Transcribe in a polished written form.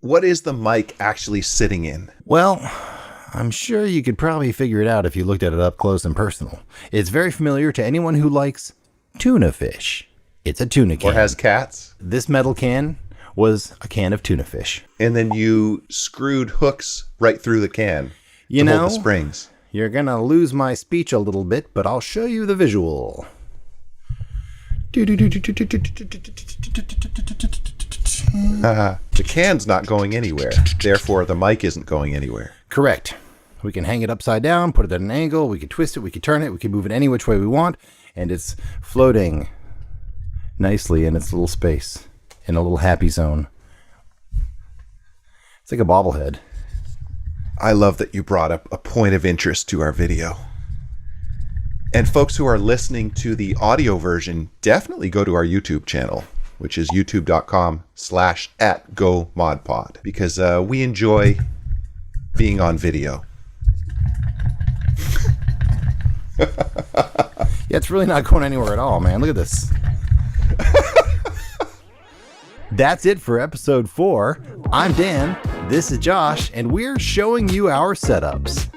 What is the mic actually sitting in? Well, I'm sure you could probably figure it out if you looked at it up close and personal. It's very familiar to anyone who likes tuna fish. It's a tuna can. Or has cats? This metal can was a can of tuna fish. And then you screwed hooks right through the can to hold the springs. You're going to lose my speech a little bit, but I'll show you the visual. The can's not going anywhere. Therefore, the mic isn't going anywhere. Correct. We can hang it upside down, put it at an angle, we can twist it, we can turn it, we can move it any which way we want, and it's floating nicely in its little space, in a little happy zone. It's like a bobblehead. I love that you brought up a point of interest to our video. And folks who are listening to the audio version, definitely go to our YouTube channel, which is youtube.com/@GoModPod, because we enjoy being on video. Yeah, it's really not going anywhere at all, man. Look at this. That's it for episode 4. I'm Dan, this is Josh, and we're showing you our setups.